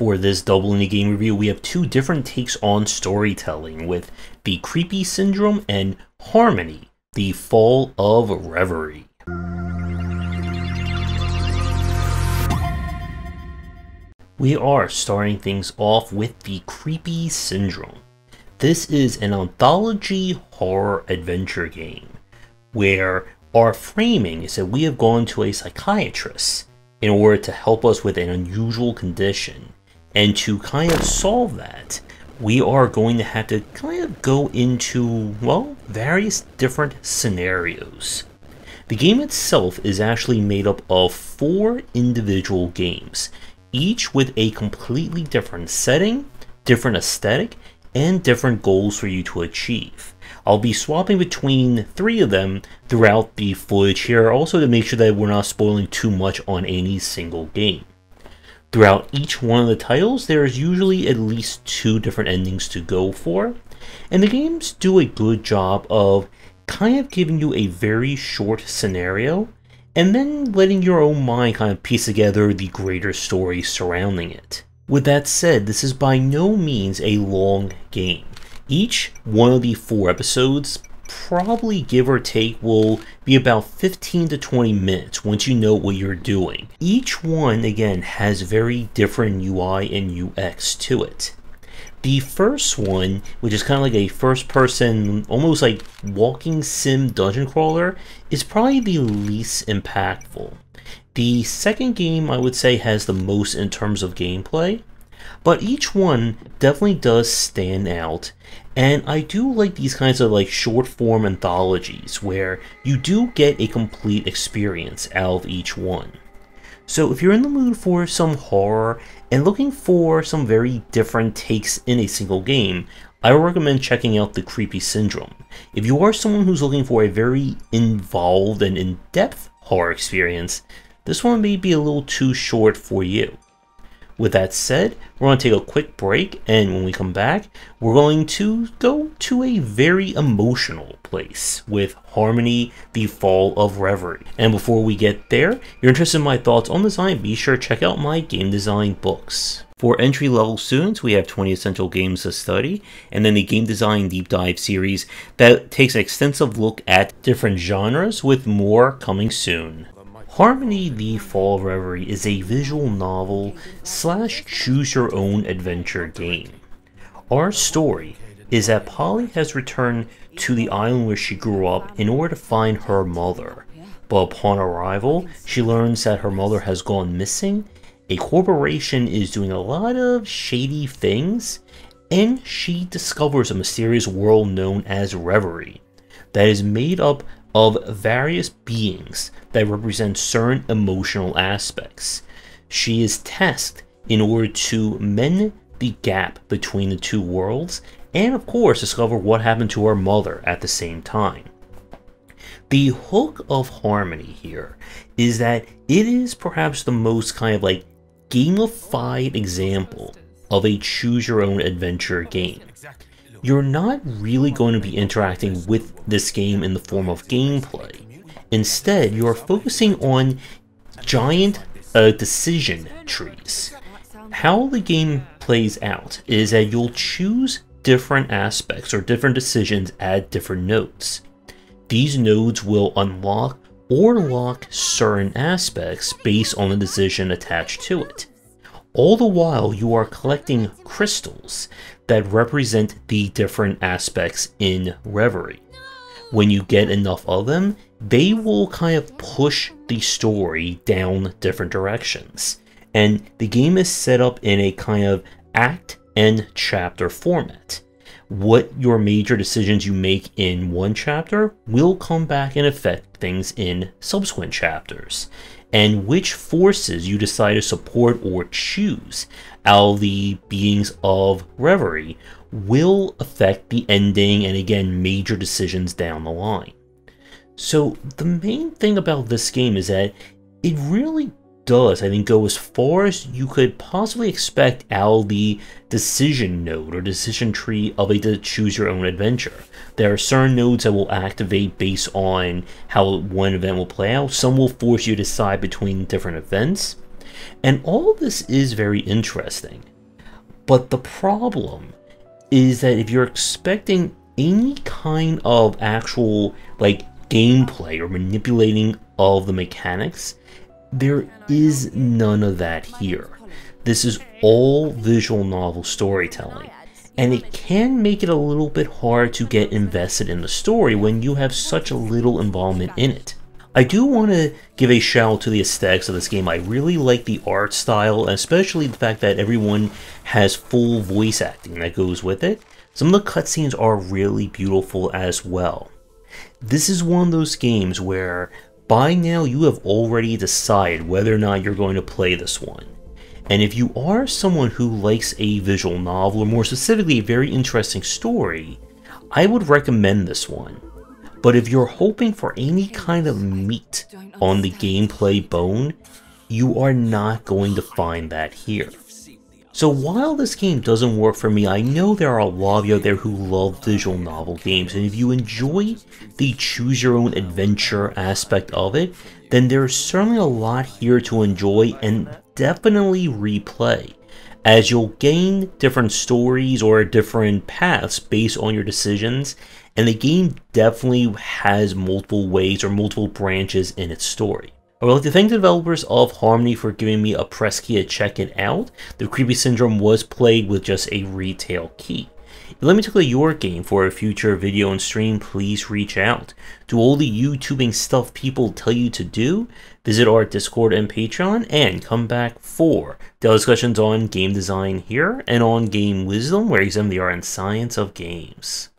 For this double indie game review, we have two different takes on storytelling with The Creepy Syndrome and Harmony, The Fall of Reverie. We are starting things off with The Creepy Syndrome. This is an anthology horror adventure game where our framing is that we have gone to a psychiatrist in order to help us with an unusual condition. And to kind of solve that, we are going to have to kind of go into, well, various different scenarios. The game itself is actually made up of 4 individual games, each with a completely different setting, different aesthetic, and different goals for you to achieve. I'll be swapping between 3 of them throughout the footage here, also to make sure that we're not spoiling too much on any single game. Throughout each one of the titles, there is usually at least 2 different endings to go for, and the games do a good job of kind of giving you a very short scenario, and then letting your own mind kind of piece together the greater story surrounding it. With that said, this is by no means a long game. Each one of the 4 episodes, probably give or take, will be about 15 to 20 minutes once you know what you're doing. Each one, again, has very different UI and UX to it. The first one, which is kind of like a first-person, almost like walking sim dungeon crawler, is probably the least impactful. The second game, I would say, has the most in terms of gameplay, but each one definitely does stand out, and I do like these kinds of like short-form anthologies where you do get a complete experience out of each one. So if you're in the mood for some horror and looking for some very different takes in a single game, I would recommend checking out The Creepy Syndrome. If you are someone who's looking for a very involved and in-depth horror experience, this one may be a little too short for you. With that said, we're going to take a quick break, and when we come back, we're going to go to a very emotional place with Harmony, The Fall of Reverie. And before we get there, if you're interested in my thoughts on design, be sure to check out my game design books. For entry-level students, we have 20 essential games to study, and then the Game Design Deep Dive series that takes an extensive look at different genres, with more coming soon. Harmony, The Fall of Reverie is a visual novel / choose-your-own adventure game. Our story is that Polly has returned to the island where she grew up in order to find her mother, but upon arrival, she learns that her mother has gone missing, a corporation is doing a lot of shady things, and she discovers a mysterious world known as Reverie that is made up of various beings that represent certain emotional aspects. She is tasked in order to mend the gap between the 2 worlds, and of course discover what happened to her mother at the same time. The hook of Harmony here is that it is perhaps the most kind of like gamified example of a choose-your-own adventure game. You're not really going to be interacting with this game in the form of gameplay. Instead, you are focusing on giant decision trees. How the game plays out is that you'll choose different aspects or different decisions at different nodes. These nodes will unlock or lock certain aspects based on the decision attached to it. All the while, you are collecting crystals that represent the different aspects in Reverie. When you get enough of them, they will kind of push the story down different directions. And the game is set up in a kind of act and chapter format. What your major decisions you make in one chapter will come back and affect things in subsequent chapters. And which forces you decide to support or choose out of the beings of Reverie will affect the ending and, again, major decisions down the line. So the main thing about this game is that it really does, I think, go as far as you could possibly expect out of the decision node or decision tree of a choose your own adventure. There are certain nodes that will activate based on how one event will play out. Some will force you to decide between different events. And all this is very interesting. But the problem is that if you're expecting any kind of actual like gameplay or manipulating of the mechanics, there is none of that here. This is all visual novel storytelling, and it can make it a little bit hard to get invested in the story when you have such a little involvement in it. I do want to give a shout out to the aesthetics of this game. I really like the art style, especially the fact that everyone has full voice acting that goes with it. Some of the cutscenes are really beautiful as well. This is one of those games where by now you have already decided whether or not you're going to play this one. And if you are someone who likes a visual novel, or more specifically a very interesting story, I would recommend this one. But if you're hoping for any kind of meat on the gameplay bone, you are not going to find that here. So while this game doesn't work for me, I know there are a lot of you out there who love visual novel games, and if you enjoy the choose your own adventure aspect of it, then there's certainly a lot here to enjoy and definitely replay, as you'll gain different stories or different paths based on your decisions, and the game definitely has multiple ways or multiple branches in its story. I would like to thank the developers of Harmony for giving me a press key to check it out. The Creepy Syndrome was played with just a retail key. If you let me tackle your game for a future video and stream, please reach out. Do all the YouTubing stuff people tell you to do, visit our Discord and Patreon, and come back for daily discussions on game design here and on game wisdom, where I examine the art and science of games.